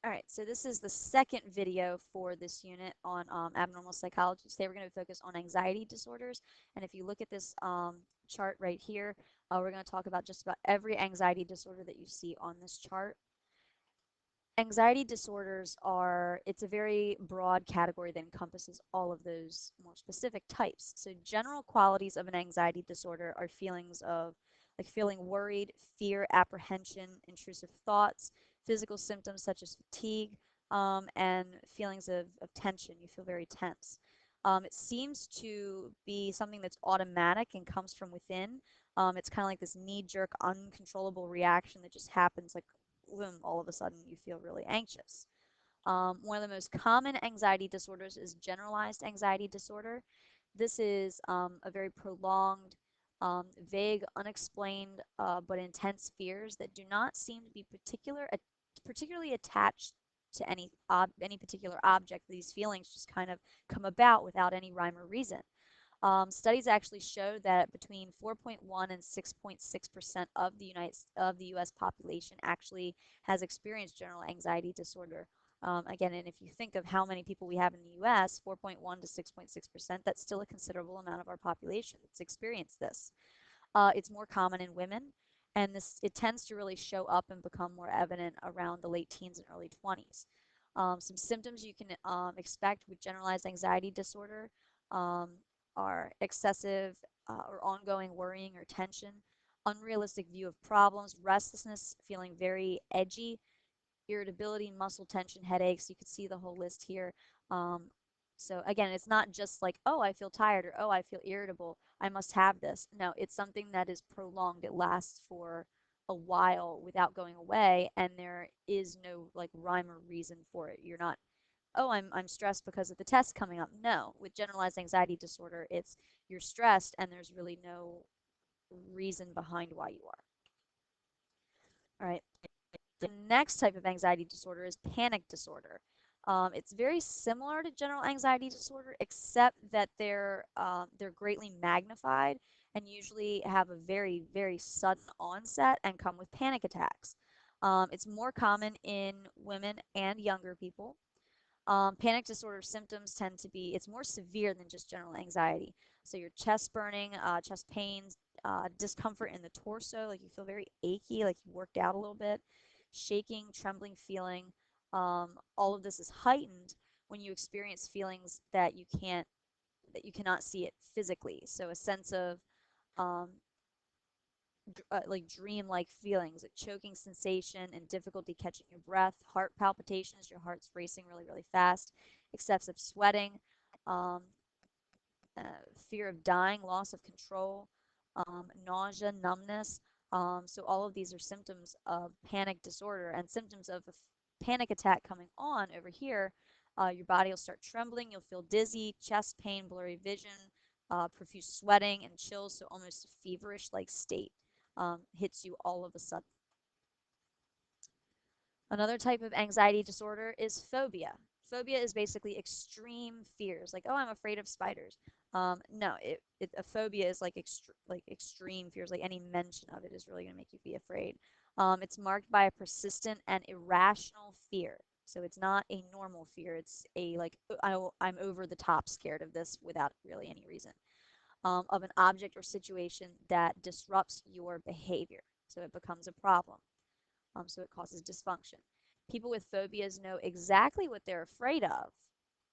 All right, so this is the second video for this unit on abnormal psychology. Today we're going to focus on anxiety disorders. And if you look at this chart right here, we're going to talk about just about every anxiety disorder that you see on this chart. Anxiety disorders it's a very broad category that encompasses all of those more specific types. So general qualities of an anxiety disorder are feelings of like feeling worried, fear, apprehension, intrusive thoughts, physical symptoms such as fatigue, and feelings of tension. You feel very tense. It seems to be something that's automatic and comes from within. It's kind of like this knee-jerk, uncontrollable reaction that just happens like boom, all of a sudden you feel really anxious. One of the most common anxiety disorders is generalized anxiety disorder. This is a very prolonged, vague, unexplained, but intense fears that do not seem to be particularly attached to any particular object. These feelings just kind of come about without any rhyme or reason. Studies actually show that between 4.1 and 6.6% of the U.S. population actually has experienced general anxiety disorder. Again, and if you think of how many people we have in the U.S., 4.1 to 6.6%, that's still a considerable amount of our population that's experienced this. It's more common in women, and it tends to really show up and become more evident around the late teens and early 20s. Some symptoms you can expect with generalized anxiety disorder um, are excessive or ongoing worrying or tension, unrealistic view of problems, restlessness, feeling very edgy, irritability, muscle tension, headaches. You could see the whole list here. Um, so again, it's not just like, oh, I feel tired or oh, I feel irritable. I must have this. No, it's something that is prolonged. It lasts for a while without going away, and there is no like rhyme or reason for it. You're not, oh, I'm stressed because of the test coming up. No, with generalized anxiety disorder, it's you're stressed and there's really no reason behind why you are. All right. The next type of anxiety disorder is panic disorder. It's very similar to general anxiety disorder, except that they're greatly magnified and usually have a very, very sudden onset and come with panic attacks. It's more common in women and younger people. Panic disorder symptoms tend to be, it's more severe than just general anxiety. So your chest burning, chest pains, discomfort in the torso, like you feel very achy, like you worked out a little bit, shaking, trembling feeling. All of this is heightened when you experience feelings that you cannot see it physically. So a sense of um, like dream-like feelings, like choking sensation and difficulty catching your breath, heart palpitations, your heart's racing really, really fast, excessive sweating, um, uh, fear of dying, loss of control, nausea, numbness. So all of these are symptoms of panic disorder and symptoms of a panic attack coming on over here. Your body will start trembling, you'll feel dizzy, chest pain, blurry vision, profuse sweating, and chills, so almost a feverish-like state hits you all of a sudden. Another type of anxiety disorder is phobia. Phobia is basically extreme fears, like, oh, I'm afraid of spiders. No, a phobia is like extreme fears, like any mention of it is really going to make you be afraid. It's marked by a persistent and irrational fear. So it's not a normal fear. It's a like, I'm over the top scared of this without really any reason. Of an object or situation that disrupts your behavior. So it becomes a problem. So it causes dysfunction. People with phobias know exactly what they're afraid of,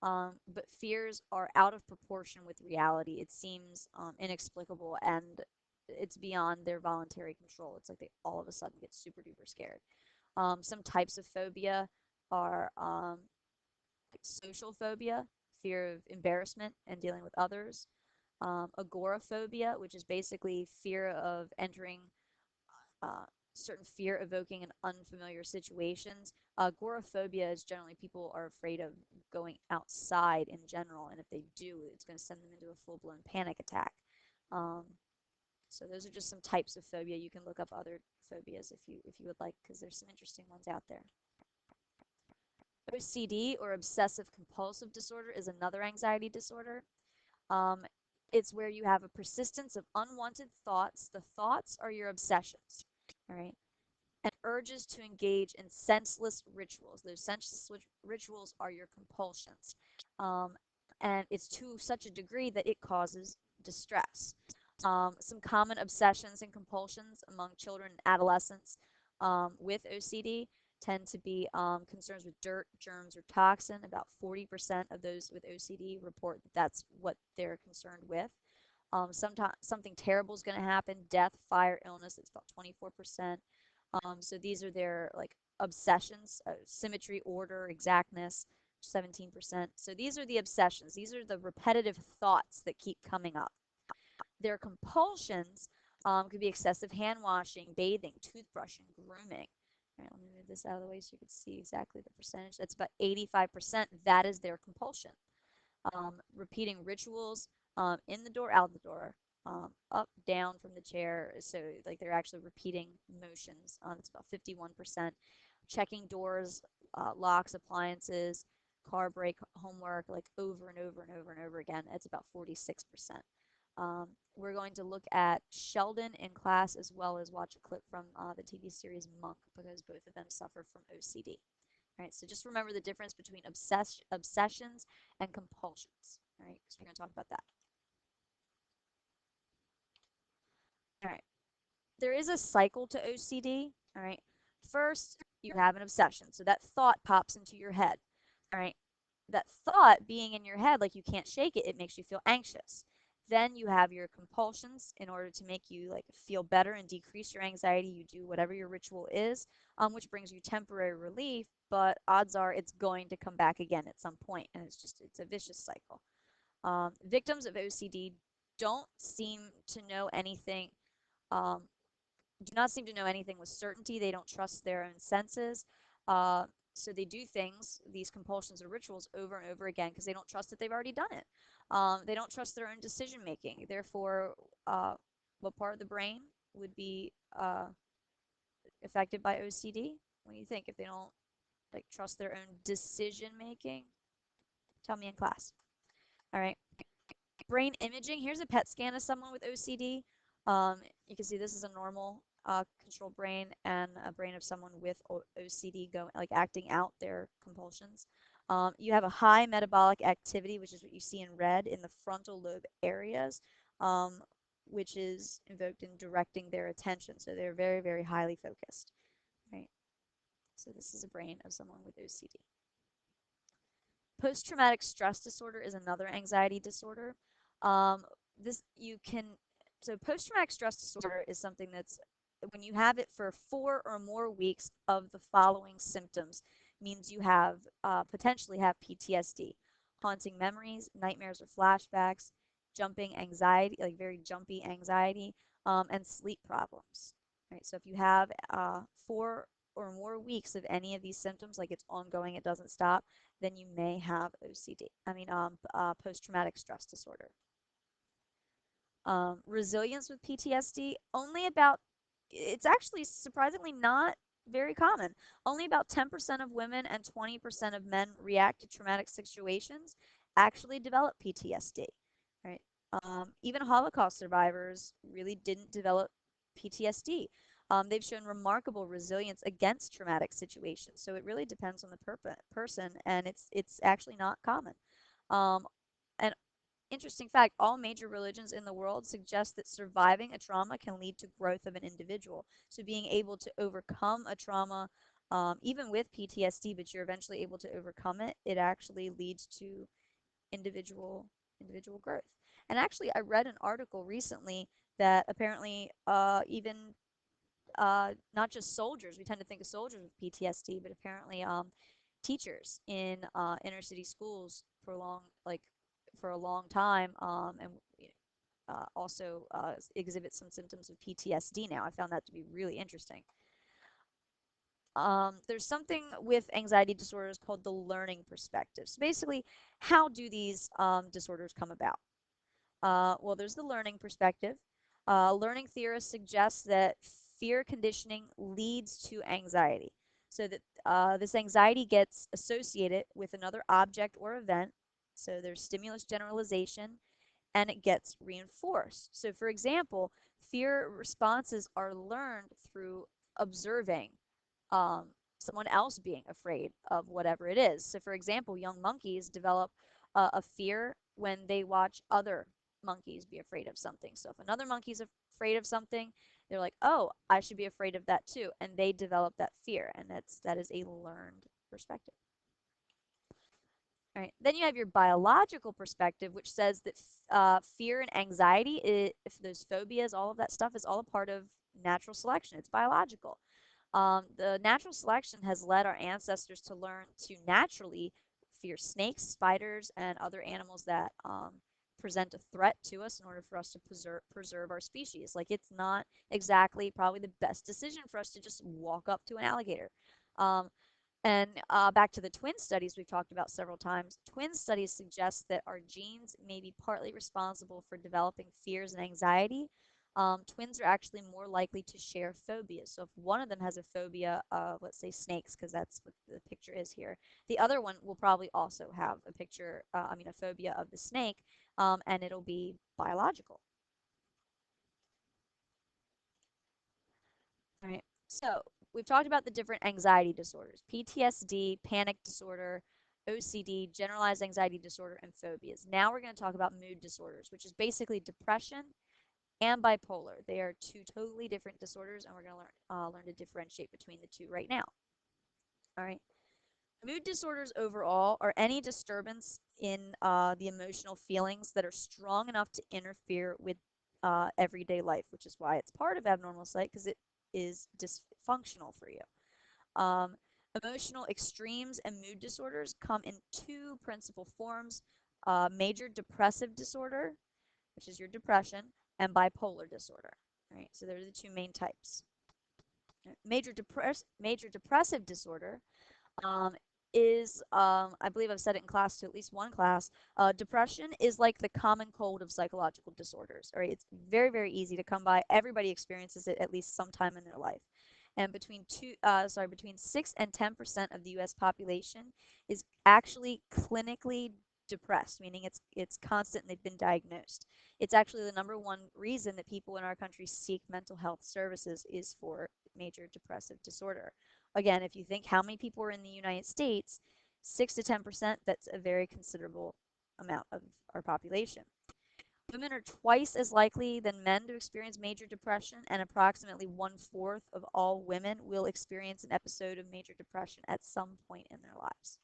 but fears are out of proportion with reality. It seems inexplicable and it's beyond their voluntary control. It's like they all of a sudden get super duper scared. Some types of phobia are like social phobia, fear of embarrassment and dealing with others. Agoraphobia, which is basically fear of entering uh, certain fear evoking and unfamiliar situations. Agoraphobia is generally people are afraid of going outside in general, and if they do, it's going to send them into a full blown panic attack. Um, so those are just some types of phobia. You can look up other phobias if you would like, because there's some interesting ones out there. OCD or obsessive compulsive disorder is another anxiety disorder. Um, it's where you have a persistence of unwanted thoughts. The thoughts are your obsessions. All right. and urges to engage in senseless rituals. Those senseless rituals are your compulsions. Um, and it's to such a degree that it causes distress. Some common obsessions and compulsions among children and adolescents with OCD tend to be concerns with dirt, germs, or toxin. About 40% of those with OCD report that that's what they're concerned with. Sometimes something terrible is going to happen: death, fire, illness. It's about 24%. So these are their like obsessions: symmetry, order, exactness. 17%. So these are the obsessions. These are the repetitive thoughts that keep coming up. Their compulsions could be excessive hand washing, bathing, toothbrushing, grooming. All right, let me move this out of the way so you can see exactly the percentage. That's about 85%. That is their compulsion. Repeating rituals in the door, out the door, up, down from the chair. So like they're actually repeating motions. It's about 51%. Checking doors, locks, appliances, car brake, homework, like over and over and over and over again. It's about 46%. We're going to look at Sheldon in class as well as watch a clip from the TV series Monk, because both of them suffer from OCD. All right, so just remember the difference between obsessions and compulsions. All right, because we're going to talk about that. All right, there is a cycle to OCD. All right, first you have an obsession, so that thought pops into your head. All right, that thought being in your head, like you can't shake it, it makes you feel anxious. Then you have your compulsions. In order to make you like feel better and decrease your anxiety, you do whatever your ritual is, which brings you temporary relief, but odds are it's going to come back again at some point, and it's a vicious cycle. Victims of OCD don't seem to know anything um, do not seem to know anything with certainty. They don't trust their own senses. Uh, so they do things, these compulsions or rituals, over and over again because they don't trust that they've already done it. They don't trust their own decision making. Therefore, what part of the brain would be affected by OCD? What do you think? If they don't like trust their own decision making, tell me in class. All right. Brain imaging. Here's a PET scan of someone with OCD. You can see this is a normal controlled brain and a brain of someone with OCD going like acting out their compulsions. You have a high metabolic activity, which is what you see in red in the frontal lobe areas, um, which is invoked in directing their attention. So they're very, very highly focused. Right. So this is a brain of someone with OCD. Post-traumatic stress disorder is another anxiety disorder. Um, this you can so post-traumatic stress disorder is something that's when you have it for 4 or more weeks of the following symptoms means you have potentially have PTSD, haunting memories, nightmares or flashbacks, jumping anxiety, like very jumpy anxiety, and sleep problems. Right. So if you have 4 or more weeks of any of these symptoms, like it's ongoing, it doesn't stop, then you may have OCD. Post-traumatic stress disorder. Resilience with PTSD, it's actually surprisingly not very common. Only about 10% of women and 20% of men react to traumatic situations actually develop PTSD, right? Even Holocaust survivors really didn't develop PTSD. They've shown remarkable resilience against traumatic situations. So it really depends on the person, and it's actually not common. Um, and interesting fact, all major religions in the world suggest that surviving a trauma can lead to growth of an individual. So being able to overcome a trauma, even with PTSD, but you're eventually able to overcome it, it actually leads to individual growth. And actually, I read an article recently that apparently even not just soldiers, we tend to think of soldiers with PTSD, but apparently teachers in inner city schools for a long time and also exhibit some symptoms of PTSD now. I found that to be really interesting. There's something with anxiety disorders called the learning perspective. So basically, how do these disorders come about? Well, there's the learning perspective. Learning theorists suggest that fear conditioning leads to anxiety. So that this anxiety gets associated with another object or event. So there's stimulus generalization, and it gets reinforced. So, for example, fear responses are learned through observing um, someone else being afraid of whatever it is. So, for example, young monkeys develop a fear when they watch other monkeys be afraid of something. So, if another monkey's afraid of something, they're like, "Oh, I should be afraid of that too," and they develop that fear, and that is a learned perspective. All right. Then you have your biological perspective, which says that fear and anxiety, if those phobias, all of that stuff is all a part of natural selection. It's biological. The natural selection has led our ancestors to learn to naturally fear snakes, spiders, and other animals that present a threat to us in order for us to preserve our species. Like, it's not exactly probably the best decision for us to just walk up to an alligator. Um, and back to the twin studies we've talked about several times. Twin studies suggest that our genes may be partly responsible for developing fears and anxiety. Twins are actually more likely to share phobias. So if one of them has a phobia of, let's say, snakes, because that's what the picture is here, the other one will probably also have a a phobia of the snake, and it'll be biological. All right. So we've talked about the different anxiety disorders: PTSD, panic disorder, OCD, generalized anxiety disorder, and phobias. Now we're going to talk about mood disorders, which is basically depression and bipolar. They are two totally different disorders, and we're going to learn to differentiate between the two right now. All right. Mood disorders overall are any disturbance in the emotional feelings that are strong enough to interfere with everyday life, which is why it's part of abnormal psych, because it is dysfunctional for you. Um, Emotional extremes and mood disorders come in two principal forms: major depressive disorder, which is your depression, and bipolar disorder. Right, so those are the two main types. Major depressive disorder um, is, I believe I've said it in class to at least one class, depression is like the common cold of psychological disorders. All right, it's very, very easy to come by. Everybody experiences it at least sometime in their life. And between 6 and 10% of the U.S. population is actually clinically depressed, meaning it's constant and they've been diagnosed. It's actually the number one reason that people in our country seek mental health services is for major depressive disorder. Again, if you think how many people are in the United States, 6 to 10%, that's a very considerable amount of our population. Women are twice as likely than men to experience major depression, and approximately 1/4 of all women will experience an episode of major depression at some point in their lives.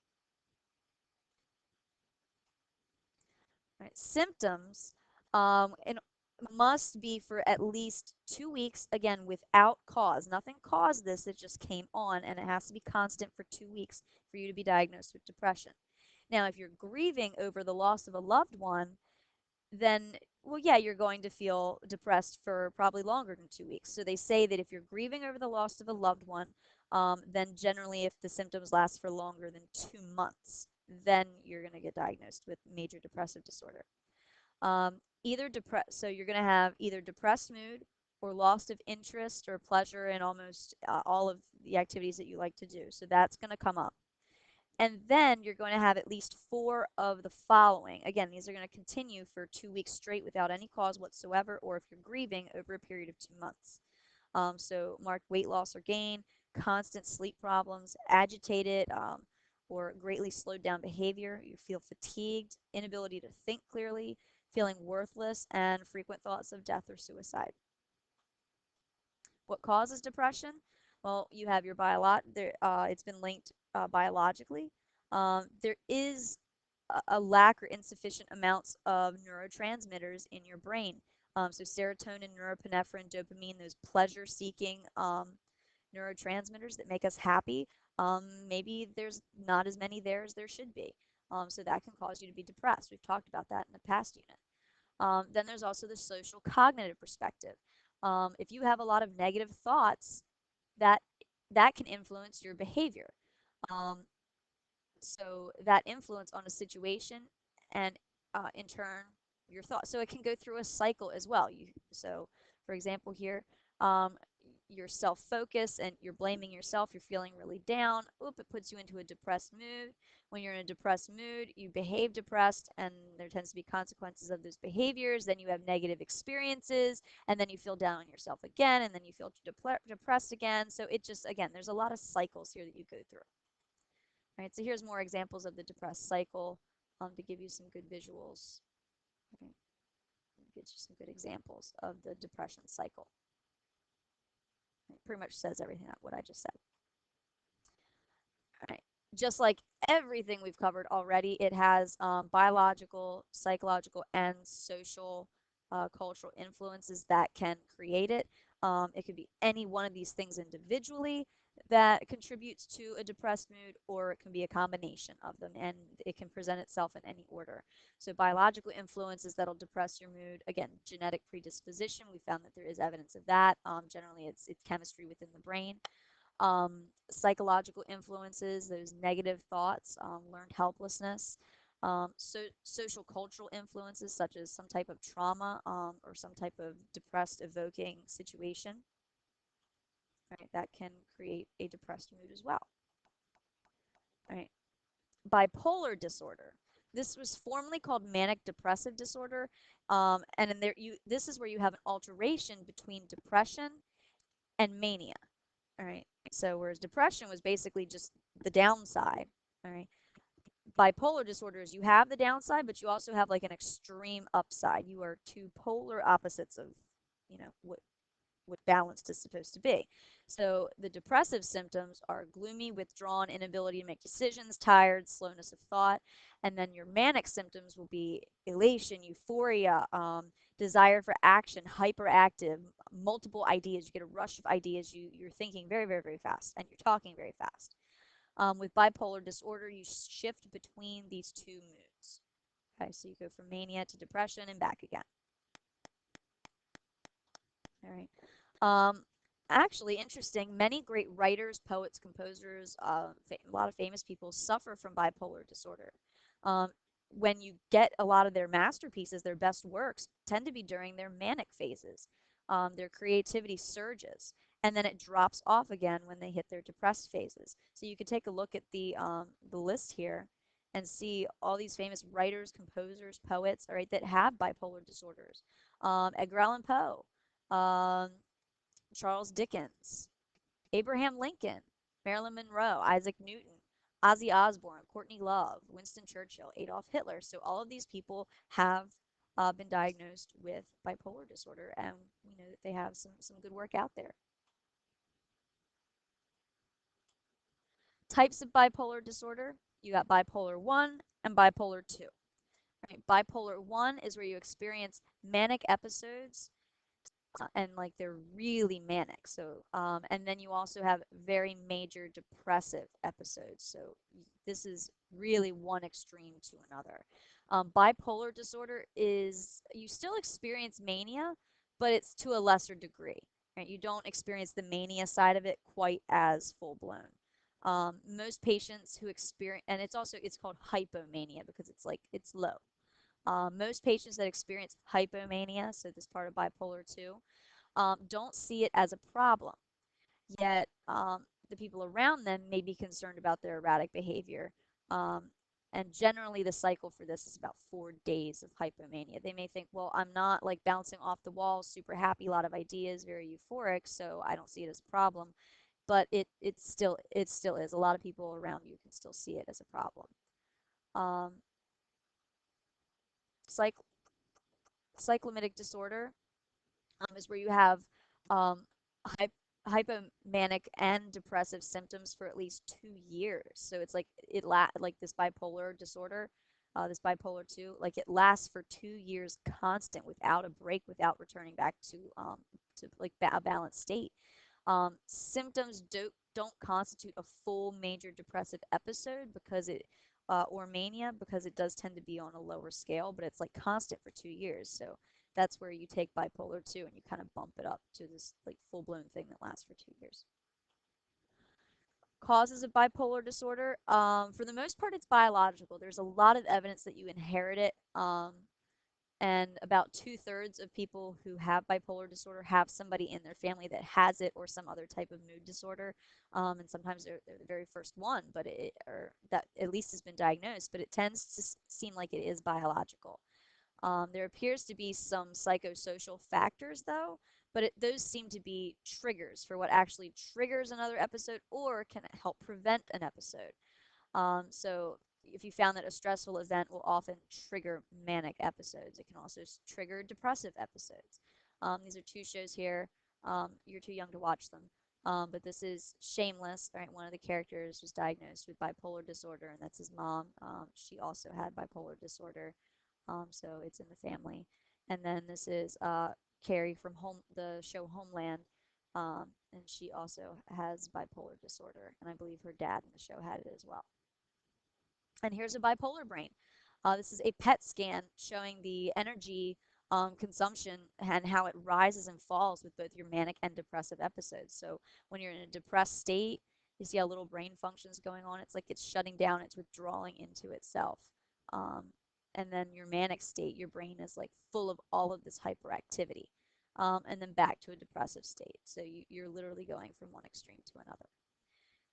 Right. Symptoms and must be for at least 2 weeks, again, without cause. Nothing caused this, it just came on, and it has to be constant for 2 weeks for you to be diagnosed with depression. Now, if you're grieving over the loss of a loved one, then, well, yeah, you're going to feel depressed for probably longer than 2 weeks. So they say that if you're grieving over the loss of a loved one, then generally, if the symptoms last for longer than 2 months, then you're going to get diagnosed with major depressive disorder. So you're going to have either depressed mood or loss of interest or pleasure in almost all of the activities that you like to do. So that's going to come up. And then you're going to have at least 4 of the following. Again, these are going to continue for 2 weeks straight without any cause whatsoever, or if you're grieving, over a period of 2 months. So marked weight loss or gain, constant sleep problems, agitated or greatly slowed down behavior. You feel fatigued, inability to think clearly, feeling worthless, and frequent thoughts of death or suicide. What causes depression? Well, you have your it's been linked biologically. There is a lack or insufficient amounts of neurotransmitters in your brain. So serotonin, norepinephrine, dopamine, those pleasure-seeking neurotransmitters that make us happy, maybe there's not as many there as there should be. So that can cause you to be depressed. We've talked about that in a past unit. Then there's also the social cognitive perspective. If you have a lot of negative thoughts, that that can influence your behavior. Um, so that influence on a situation and in turn your thoughts. So it can go through a cycle as well. For example, here, um, you're self-focused and you're blaming yourself, you're feeling really down, it puts you into a depressed mood. When you're in a depressed mood, you behave depressed, and there tends to be consequences of those behaviors. Then you have negative experiences, and then you feel down on yourself again, and then you feel depressed again. So it just, again, there's a lot of cycles here that you go through. All right, so here's more examples of the depressed cycle to give you some good visuals. Okay. Gives you some good examples of the depression cycle. It pretty much says everything what I just said. All right. Just like everything we've covered already, it has biological, psychological, and social, cultural influences that can create it. It could be any one of these things individually that contributes to a depressed mood, or it can be a combination of them, and it can present itself in any order. So biological influences that'll depress your mood, again, genetic predisposition, we found that there is evidence of that. Generally, it's chemistry within the brain. Psychological influences, those negative thoughts, learned helplessness, social cultural influences such as some type of trauma, or some type of depressed evoking situation, right, that can create a depressed mood as well. All right. Bipolar disorder. This was formerly called manic depressive disorder, and in there this is where you have an alteration between depression and mania. All right. So whereas depression was basically just the downside, all right, bipolar disorder is you have the downside, but you also have like an extreme upside. You are two polar opposites of, what balanced is supposed to be. So the depressive symptoms are gloomy, withdrawn, inability to make decisions, tired, slowness of thought. And then your manic symptoms will be elation, euphoria, desire for action, hyperactive, multiple ideas. You get a rush of ideas. You're thinking very, very, very fast, and you're talking very fast. With bipolar disorder, you shift between these two moods. Okay, so you go from mania to depression and back again. All right. Actually, interesting, many great writers, poets, composers, a lot of famous people suffer from bipolar disorder. When you get a lot of their masterpieces, their best works, tend to be during their manic phases. Their creativity surges, and then it drops off again when they hit their depressed phases. So you could take a look at the list here and see all these famous writers, composers, poets, all right, that have bipolar disorders. Edgar Allan Poe, Charles Dickens, Abraham Lincoln, Marilyn Monroe, Isaac Newton, Ozzy Osbourne, Courtney Love, Winston Churchill, Adolf Hitler. So all of these people have been diagnosed with bipolar disorder, and we know that they have some good work out there. Types of bipolar disorder, you got bipolar 1 and bipolar 2. Right? Bipolar 1 is where you experience manic episodes, and like they're really manic. So, and then you also have very major depressive episodes. So this is really one extreme to another. Bipolar disorder is you still experience mania, but it's to a lesser degree. Right? You don't experience the mania side of it quite as full blown. Most patients who experience, and it's called hypomania because it's low. Most patients that experience hypomania, so this part of bipolar 2, don't see it as a problem. Yet the people around them may be concerned about their erratic behavior. And generally, the cycle for this is about 4 days of hypomania. They may think, well, I'm not like bouncing off the walls, super happy, a lot of ideas, very euphoric, so I don't see it as a problem. But it still is. A lot of people around you can still see it as a problem. Cyclomitic disorder is where you have hypomanic and depressive symptoms for at least 2 years. So it's like like this bipolar disorder, this bipolar 2, like it lasts for 2 years constant without a break, without returning back to like a balanced state. Symptoms don't constitute a full major depressive episode because or mania, because it does tend to be on a lower scale, but it's like constant for 2 years. So that's where you take bipolar 2 and you kind of bump it up to this like full-blown thing that lasts for 2 years. Causes of bipolar disorder, for the most part, it's biological. There's a lot of evidence that you inherit it. And about 2/3 of people who have bipolar disorder have somebody in their family that has it or some other type of mood disorder. And sometimes they're the very first one, but or that at least has been diagnosed, but it tends to seem like it is biological. There appears to be some psychosocial factors, though, but those seem to be triggers for what actually triggers another episode or can help prevent an episode. So if you found that a stressful event will often trigger manic episodes, it can also trigger depressive episodes. These are two shows here. You're too young to watch them. But this is Shameless. Right, one of the characters was diagnosed with bipolar disorder, and that's his mom. She also had bipolar disorder, so it's in the family. And then this is Carrie from the show Homeland, and she also has bipolar disorder, and I believe her dad in the show had it as well. And here's a bipolar brain. This is a PET scan showing the energy consumption and how it rises and falls with both your manic and depressive episodes. So when you're in a depressed state, you see how little brain functions going on. It's like it's shutting down, it's withdrawing into itself. Um, and then your manic state, your brain is like full of all of this hyperactivity. And then back to a depressive state. So you're literally going from one extreme to another.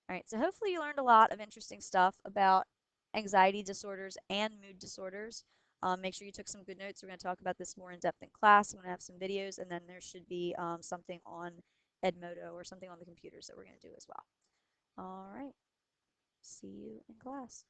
All right, so hopefully you learned a lot of interesting stuff about anxiety disorders and mood disorders. Make sure you took some good notes. We're going to talk about this more in depth in class. I'm going to have some videos, and then there should be something on Edmodo or something on the computers that we're going to do as well. All right, see you in class.